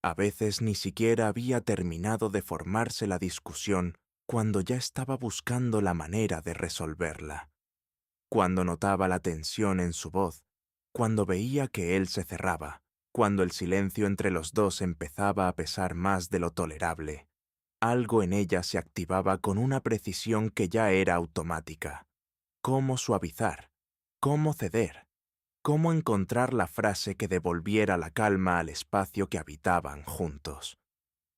A veces ni siquiera había terminado de formarse la discusión cuando ya estaba buscando la manera de resolverla. Cuando notaba la tensión en su voz, cuando veía que él se cerraba, cuando el silencio entre los dos empezaba a pesar más de lo tolerable, algo en ella se activaba con una precisión que ya era automática. ¿Cómo suavizar? ¿Cómo ceder? ¿Cómo encontrar la frase que devolviera la calma al espacio que habitaban juntos?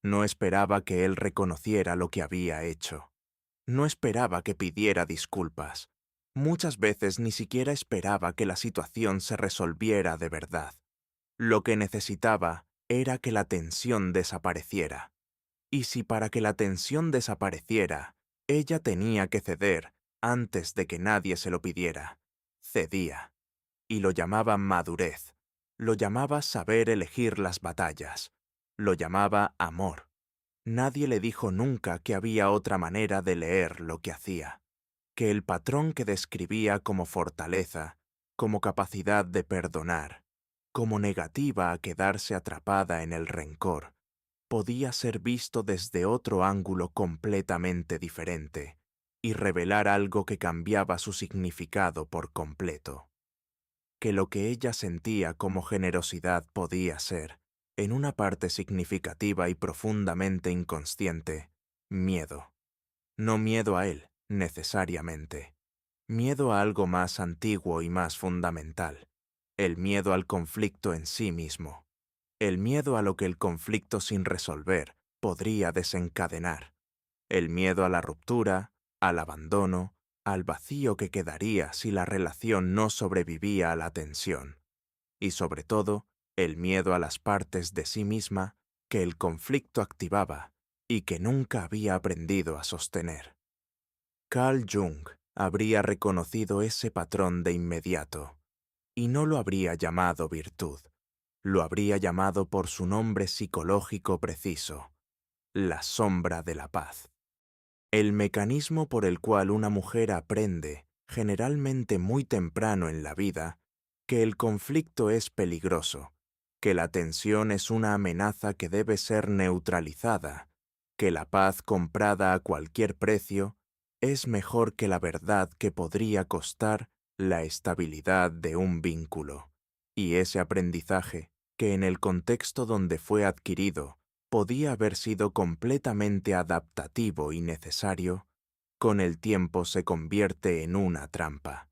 No esperaba que él reconociera lo que había hecho. No esperaba que pidiera disculpas. Muchas veces ni siquiera esperaba que la situación se resolviera de verdad. Lo que necesitaba era que la tensión desapareciera. Y si para que la tensión desapareciera, ella tenía que ceder antes de que nadie se lo pidiera, cedía. Y lo llamaba madurez, lo llamaba saber elegir las batallas, lo llamaba amor. Nadie le dijo nunca que había otra manera de leer lo que hacía, que el patrón que describía como fortaleza, como capacidad de perdonar, como negativa a quedarse atrapada en el rencor, podía ser visto desde otro ángulo completamente diferente y revelar algo que cambiaba su significado por completo. Que lo que ella sentía como generosidad podía ser, en una parte significativa y profundamente inconsciente, miedo. No miedo a él, necesariamente. Miedo a algo más antiguo y más fundamental. El miedo al conflicto en sí mismo. El miedo a lo que el conflicto sin resolver podría desencadenar. El miedo a la ruptura, al abandono, al vacío que quedaría si la relación no sobrevivía a la tensión. Y sobre todo, el miedo a las partes de sí misma que el conflicto activaba y que nunca había aprendido a sostener. Carl Jung habría reconocido ese patrón de inmediato, y no lo habría llamado virtud, lo habría llamado por su nombre psicológico preciso, la sombra de la paz. El mecanismo por el cual una mujer aprende, generalmente muy temprano en la vida, que el conflicto es peligroso, que la tensión es una amenaza que debe ser neutralizada, que la paz comprada a cualquier precio es mejor que la verdad que podría costar la estabilidad de un vínculo. Y ese aprendizaje, que en el contexto donde fue adquirido, podía haber sido completamente adaptativo y necesario, con el tiempo se convierte en una trampa,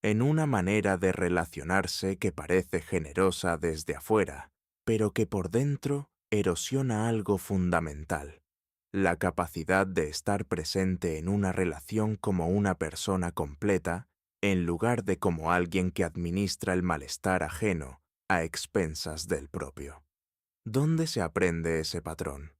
en una manera de relacionarse que parece generosa desde afuera, pero que por dentro erosiona algo fundamental, la capacidad de estar presente en una relación como una persona completa, en lugar de como alguien que administra el malestar ajeno a expensas del propio. ¿Dónde se aprende ese patrón?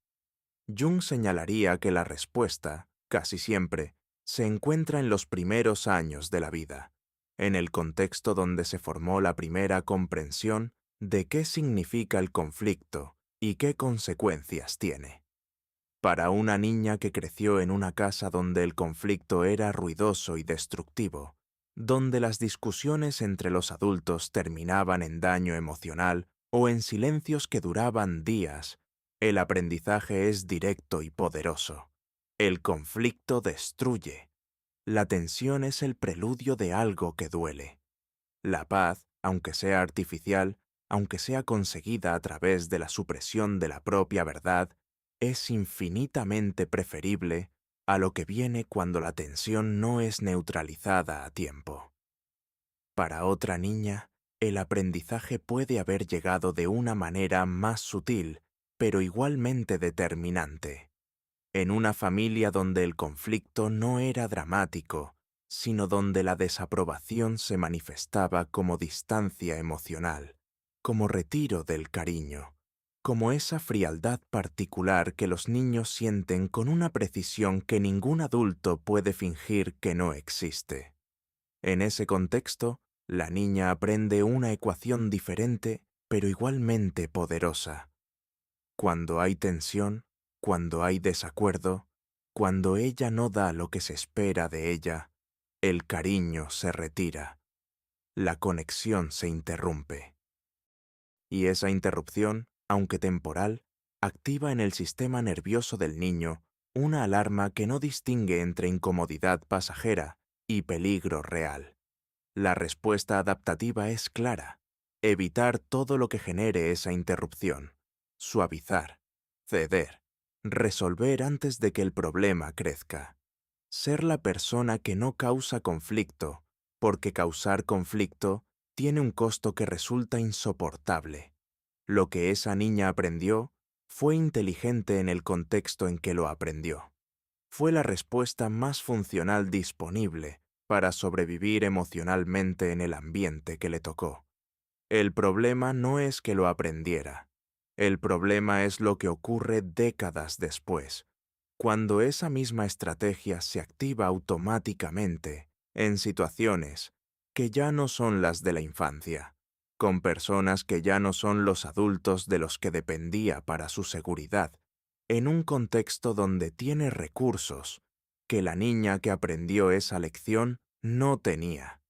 Jung señalaría que la respuesta, casi siempre, se encuentra en los primeros años de la vida, en el contexto donde se formó la primera comprensión de qué significa el conflicto y qué consecuencias tiene. Para una niña que creció en una casa donde el conflicto era ruidoso y destructivo, donde las discusiones entre los adultos terminaban en daño emocional o en silencios que duraban días, el aprendizaje es directo y poderoso. El conflicto destruye. La tensión es el preludio de algo que duele. La paz, aunque sea artificial, aunque sea conseguida a través de la supresión de la propia verdad, es infinitamente preferible a lo que viene cuando la tensión no es neutralizada a tiempo. Para otra niña, el aprendizaje puede haber llegado de una manera más sutil, pero igualmente determinante. En una familia donde el conflicto no era dramático, sino donde la desaprobación se manifestaba como distancia emocional, como retiro del cariño, como esa frialdad particular que los niños sienten con una precisión que ningún adulto puede fingir que no existe. En ese contexto, la niña aprende una ecuación diferente, pero igualmente poderosa. Cuando hay tensión, cuando hay desacuerdo, cuando ella no da lo que se espera de ella, el cariño se retira, la conexión se interrumpe. Y esa interrupción, aunque temporal, activa en el sistema nervioso del niño una alarma que no distingue entre incomodidad pasajera y peligro real. La respuesta adaptativa es clara: evitar todo lo que genere esa interrupción, suavizar, ceder, resolver antes de que el problema crezca. Ser la persona que no causa conflicto, porque causar conflicto tiene un costo que resulta insoportable. Lo que esa niña aprendió fue inteligente en el contexto en que lo aprendió. Fue la respuesta más funcional disponible para sobrevivir emocionalmente en el ambiente que le tocó. El problema no es que lo aprendiera. El problema es lo que ocurre décadas después, cuando esa misma estrategia se activa automáticamente en situaciones que ya no son las de la infancia, con personas que ya no son los adultos de los que dependía para su seguridad, en un contexto donde tiene recursos que la niña que aprendió esa lección no tenía.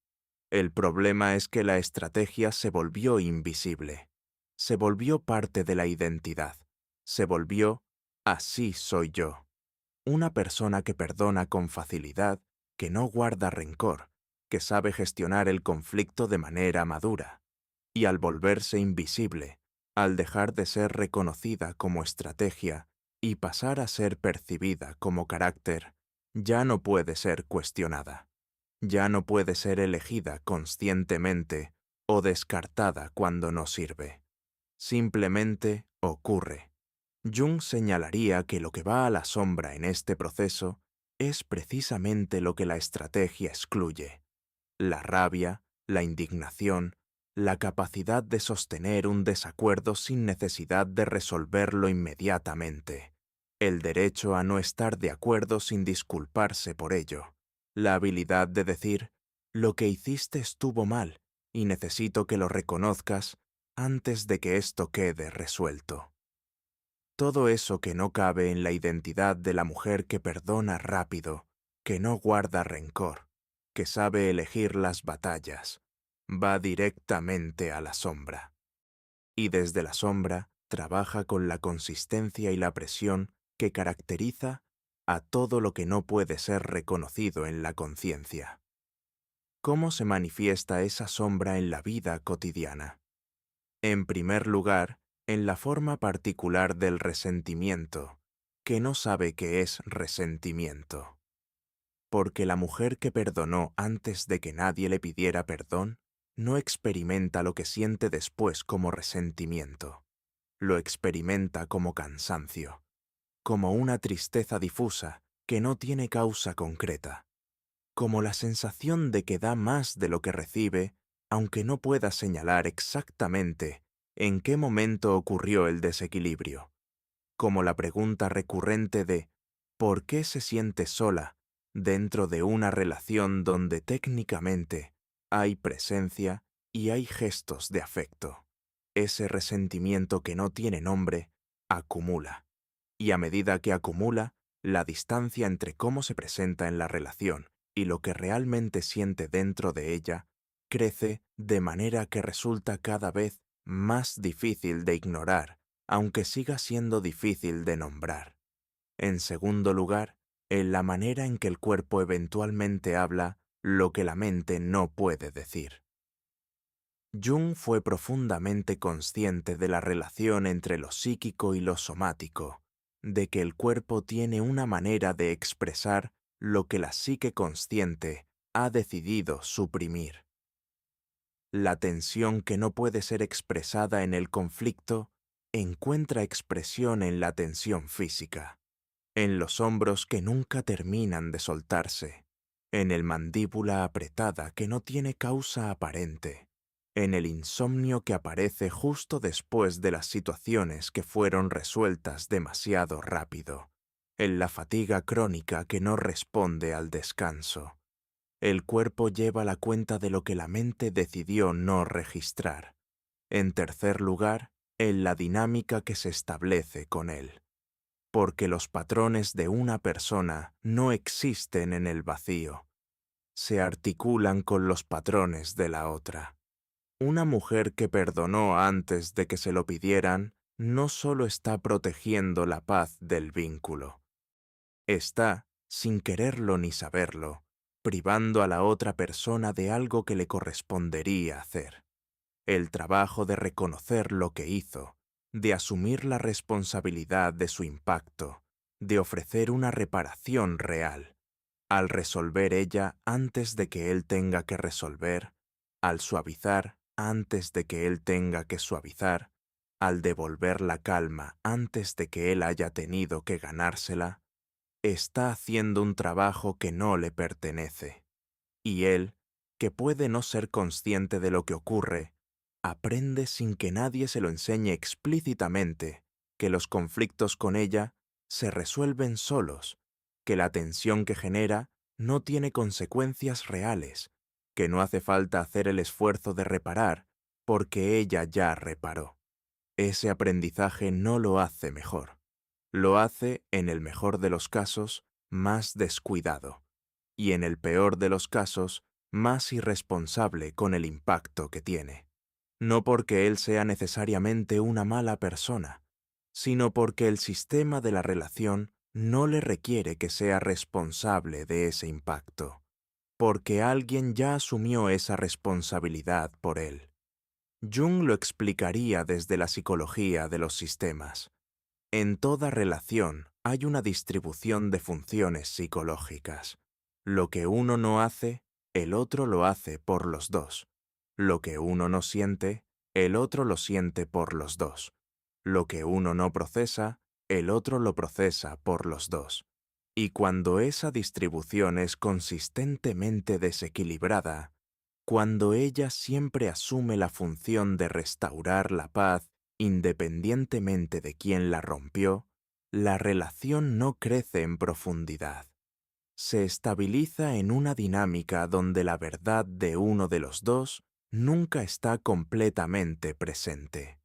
El problema es que la estrategia se volvió invisible, se volvió parte de la identidad, se volvió así soy yo. Una persona que perdona con facilidad, que no guarda rencor, que sabe gestionar el conflicto de manera madura. Y al volverse invisible, al dejar de ser reconocida como estrategia y pasar a ser percibida como carácter, ya no puede ser cuestionada. Ya no puede ser elegida conscientemente o descartada cuando no sirve. Simplemente ocurre. Jung señalaría que lo que va a la sombra en este proceso es precisamente lo que la estrategia excluye: la rabia, la indignación, la capacidad de sostener un desacuerdo sin necesidad de resolverlo inmediatamente, el derecho a no estar de acuerdo sin disculparse por ello, la habilidad de decir: lo que hiciste estuvo mal y necesito que lo reconozcas antes de que esto quede resuelto. Todo eso que no cabe en la identidad de la mujer que perdona rápido, que no guarda rencor, que sabe elegir las batallas, va directamente a la sombra. Y desde la sombra trabaja con la consistencia y la presión que caracteriza a todo lo que no puede ser reconocido en la conciencia. ¿Cómo se manifiesta esa sombra en la vida cotidiana? En primer lugar, en la forma particular del resentimiento, que no sabe qué es resentimiento. Porque la mujer que perdonó antes de que nadie le pidiera perdón, no experimenta lo que siente después como resentimiento. Lo experimenta como cansancio, como una tristeza difusa que no tiene causa concreta, como la sensación de que da más de lo que recibe, aunque no pueda señalar exactamente en qué momento ocurrió el desequilibrio, como la pregunta recurrente de ¿por qué se siente sola dentro de una relación donde técnicamente hay presencia y hay gestos de afecto? Ese resentimiento que no tiene nombre acumula, y a medida que acumula, la distancia entre cómo se presenta en la relación y lo que realmente siente dentro de ella crece de manera que resulta cada vez más difícil de ignorar, aunque siga siendo difícil de nombrar. En segundo lugar, en la manera en que el cuerpo eventualmente habla lo que la mente no puede decir. Jung fue profundamente consciente de la relación entre lo psíquico y lo somático, de que el cuerpo tiene una manera de expresar lo que la psique consciente ha decidido suprimir. La tensión que no puede ser expresada en el conflicto encuentra expresión en la tensión física, en los hombros que nunca terminan de soltarse, en el mandíbula apretada que no tiene causa aparente, en el insomnio que aparece justo después de las situaciones que fueron resueltas demasiado rápido, en la fatiga crónica que no responde al descanso. El cuerpo lleva la cuenta de lo que la mente decidió no registrar. En tercer lugar, en la dinámica que se establece con él. Porque los patrones de una persona no existen en el vacío. Se articulan con los patrones de la otra. Una mujer que perdonó antes de que se lo pidieran no solo está protegiendo la paz del vínculo, está, sin quererlo ni saberlo, privando a la otra persona de algo que le correspondería hacer: el trabajo de reconocer lo que hizo, de asumir la responsabilidad de su impacto, de ofrecer una reparación real. Al resolver ella antes de que él tenga que resolver, al suavizar antes de que él tenga que suavizar, al devolver la calma antes de que él haya tenido que ganársela, está haciendo un trabajo que no le pertenece. Y él, que puede no ser consciente de lo que ocurre, aprende sin que nadie se lo enseñe explícitamente que los conflictos con ella se resuelven solos, que la tensión que genera no tiene consecuencias reales, que no hace falta hacer el esfuerzo de reparar, porque ella ya reparó. Ese aprendizaje no lo hace mejor. Lo hace, en el mejor de los casos, más descuidado, y en el peor de los casos, más irresponsable con el impacto que tiene. No porque él sea necesariamente una mala persona, sino porque el sistema de la relación no le requiere que sea responsable de ese impacto, porque alguien ya asumió esa responsabilidad por él. Jung lo explicaría desde la psicología de los sistemas. En toda relación hay una distribución de funciones psicológicas. Lo que uno no hace, el otro lo hace por los dos. Lo que uno no siente, el otro lo siente por los dos. Lo que uno no procesa, el otro lo procesa por los dos. Y cuando esa distribución es consistentemente desequilibrada, cuando ella siempre asume la función de restaurar la paz independientemente de quién la rompió, la relación no crece en profundidad. Se estabiliza en una dinámica donde la verdad de uno de los dos nunca está completamente presente.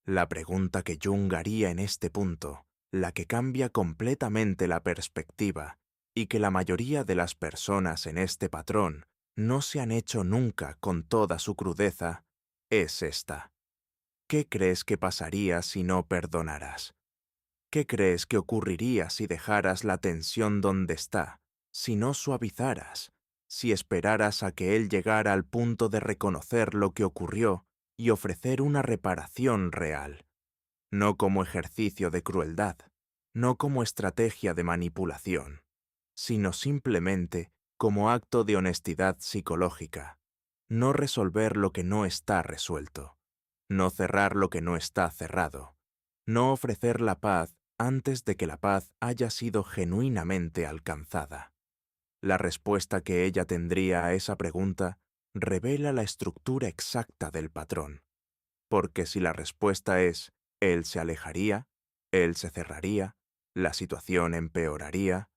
La pregunta que Jung haría en este punto, la que cambia completamente la perspectiva y que la mayoría de las personas en este patrón no se han hecho nunca con toda su crudeza, es esta: ¿qué crees que pasaría si no perdonaras? ¿Qué crees que ocurriría si dejaras la tensión donde está, si no suavizaras, si esperaras a que él llegara al punto de reconocer lo que ocurrió y ofrecer una reparación real? No como ejercicio de crueldad, no como estrategia de manipulación, sino simplemente como acto de honestidad psicológica. No resolver lo que no está resuelto, no cerrar lo que no está cerrado, no ofrecer la paz antes de que la paz haya sido genuinamente alcanzada. La respuesta que ella tendría a esa pregunta revela la estructura exacta del patrón. Porque si la respuesta es él se alejaría, él se cerraría, la situación empeoraría,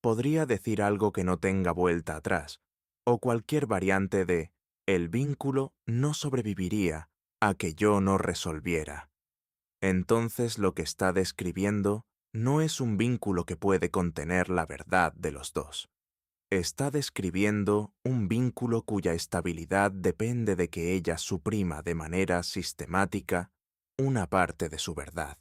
podría decir algo que no tenga vuelta atrás, o cualquier variante de el vínculo no sobreviviría a que yo no resolviera. Entonces lo que está describiendo no es un vínculo que puede contener la verdad de los dos. Está describiendo un vínculo cuya estabilidad depende de que ella suprima de manera sistemática una parte de su verdad,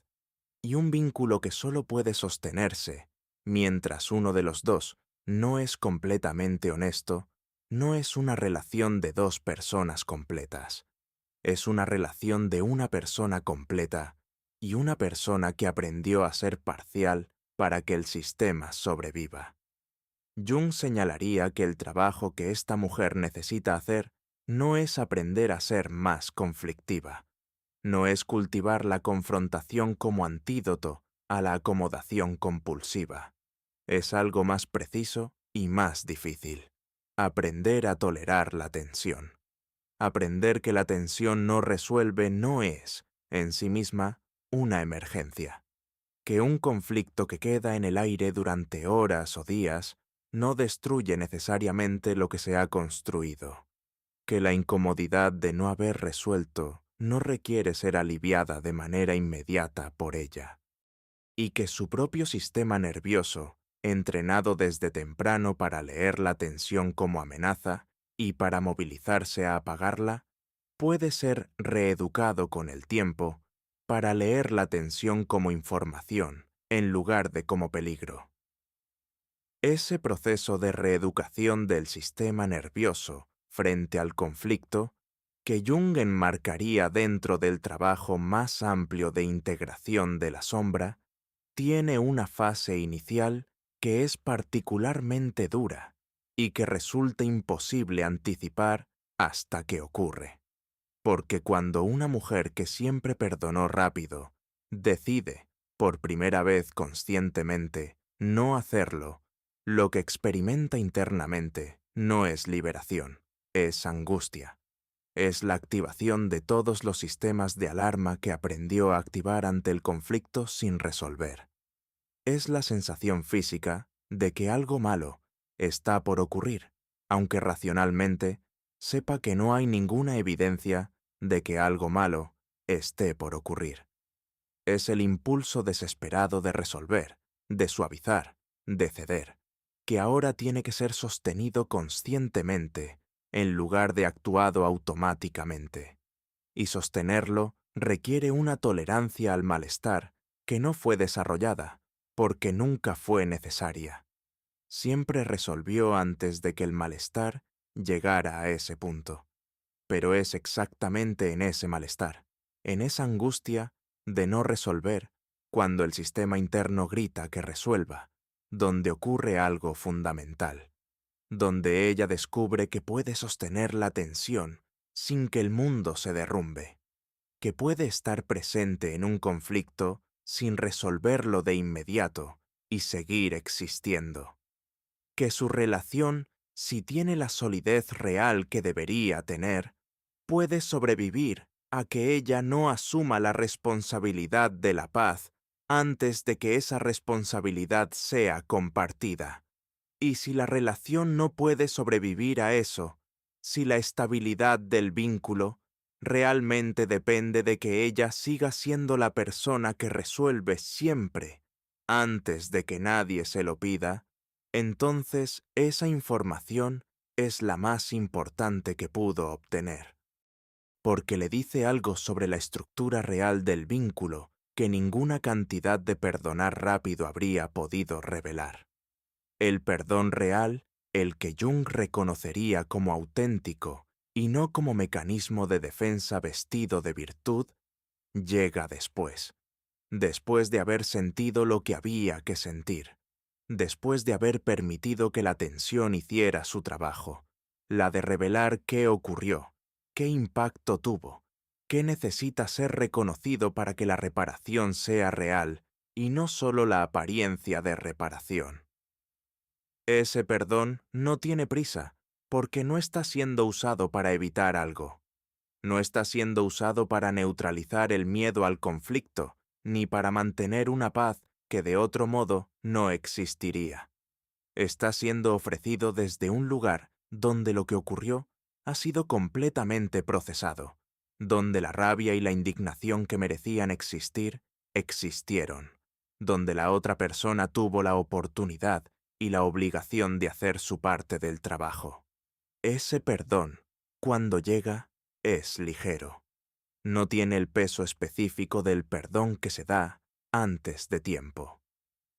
y un vínculo que solo puede sostenerse mientras uno de los dos no es completamente honesto. No es una relación de dos personas completas, es una relación de una persona completa y una persona que aprendió a ser parcial para que el sistema sobreviva. Jung señalaría que el trabajo que esta mujer necesita hacer no es aprender a ser más conflictiva, no es cultivar la confrontación como antídoto a la acomodación compulsiva. Es algo más preciso y más difícil: aprender a tolerar la tensión. Aprender que la tensión no resuelve no es, en sí misma, una emergencia. Que un conflicto que queda en el aire durante horas o días no destruye necesariamente lo que se ha construido. Que la incomodidad de no haber resuelto no requiere ser aliviada de manera inmediata por ella. Y que su propio sistema nervioso, entrenado desde temprano para leer la tensión como amenaza y para movilizarse a apagarla, puede ser reeducado con el tiempo para leer la tensión como información en lugar de como peligro. Ese proceso de reeducación del sistema nervioso frente al conflicto, que Jung enmarcaría dentro del trabajo más amplio de integración de la sombra, tiene una fase inicial que es particularmente dura y que resulta imposible anticipar hasta que ocurre. Porque cuando una mujer que siempre perdonó rápido decide, por primera vez conscientemente, no hacerlo, lo que experimenta internamente no es liberación, es angustia. Es la activación de todos los sistemas de alarma que aprendió a activar ante el conflicto sin resolver. Es la sensación física de que algo malo está por ocurrir, aunque racionalmente sepa que no hay ninguna evidencia de que algo malo esté por ocurrir. Es el impulso desesperado de resolver, de suavizar, de ceder, que ahora tiene que ser sostenido conscientemente en lugar de actuado automáticamente. Y sostenerlo requiere una tolerancia al malestar que no fue desarrollada, porque nunca fue necesaria. Siempre resolvió antes de que el malestar llegara a ese punto. Pero es exactamente en ese malestar, en esa angustia de no resolver, cuando el sistema interno grita que resuelva, donde ocurre algo fundamental, donde ella descubre que puede sostener la tensión sin que el mundo se derrumbe, que puede estar presente en un conflicto sin resolverlo de inmediato y seguir existiendo, que su relación, si tiene la solidez real que debería tener, puede sobrevivir a que ella no asuma la responsabilidad de la paz antes de que esa responsabilidad sea compartida. Y si la relación no puede sobrevivir a eso, si la estabilidad del vínculo realmente depende de que ella siga siendo la persona que resuelve siempre, antes de que nadie se lo pida, entonces esa información es la más importante que pudo obtener, porque le dice algo sobre la estructura real del vínculo que ninguna cantidad de perdonar rápido habría podido revelar. El perdón real, el que Jung reconocería como auténtico y no como mecanismo de defensa vestido de virtud, llega después de haber sentido lo que había que sentir, después de haber permitido que la tensión hiciera su trabajo, la de revelar qué ocurrió, qué impacto tuvo, qué necesita ser reconocido para que la reparación sea real y no solo la apariencia de reparación. Ese perdón no tiene prisa, porque no está siendo usado para evitar algo. No está siendo usado para neutralizar el miedo al conflicto, ni para mantener una paz que de otro modo no existiría. Está siendo ofrecido desde un lugar donde lo que ocurrió ha sido completamente procesado, donde la rabia y la indignación que merecían existir, existieron, donde la otra persona tuvo la oportunidad y la obligación de hacer su parte del trabajo. Ese perdón, cuando llega, es ligero. No tiene el peso específico del perdón que se da antes de tiempo.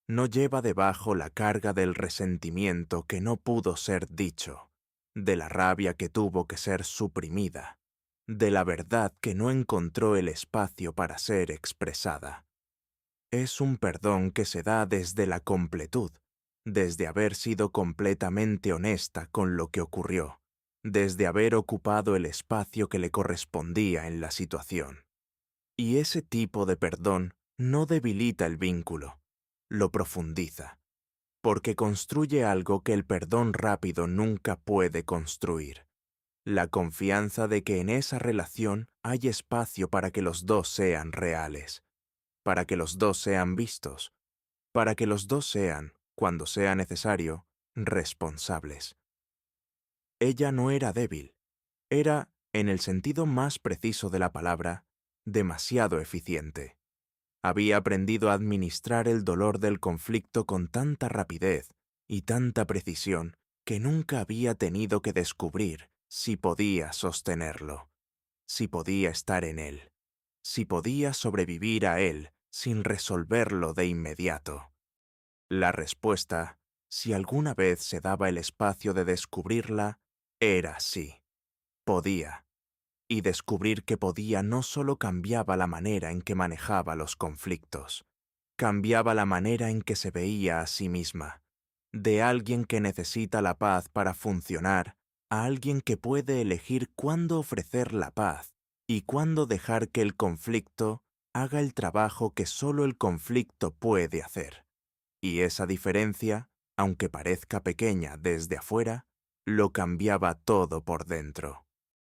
No lleva debajo la carga del resentimiento que no pudo ser dicho, de la rabia que tuvo que ser suprimida, de la verdad que no encontró el espacio para ser expresada. Es un perdón que se da desde la completud, desde haber sido completamente honesta con lo que ocurrió, desde haber ocupado el espacio que le correspondía en la situación. Y ese tipo de perdón no debilita el vínculo, lo profundiza, porque construye algo que el perdón rápido nunca puede construir: la confianza de que en esa relación hay espacio para que los dos sean reales, para que los dos sean vistos, para que los dos sean, cuando sea necesario, responsables. Ella no era débil, era, en el sentido más preciso de la palabra, demasiado eficiente. Había aprendido a administrar el dolor del conflicto con tanta rapidez y tanta precisión que nunca había tenido que descubrir si podía sostenerlo, si podía estar en él, si podía sobrevivir a él sin resolverlo de inmediato. La respuesta, si alguna vez se daba el espacio de descubrirla, era sí. Podía. Y descubrir que podía no solo cambiaba la manera en que manejaba los conflictos, cambiaba la manera en que se veía a sí misma. De alguien que necesita la paz para funcionar, a alguien que puede elegir cuándo ofrecer la paz y cuándo dejar que el conflicto haga el trabajo que solo el conflicto puede hacer. Y esa diferencia, aunque parezca pequeña desde afuera, lo cambiaba todo por dentro.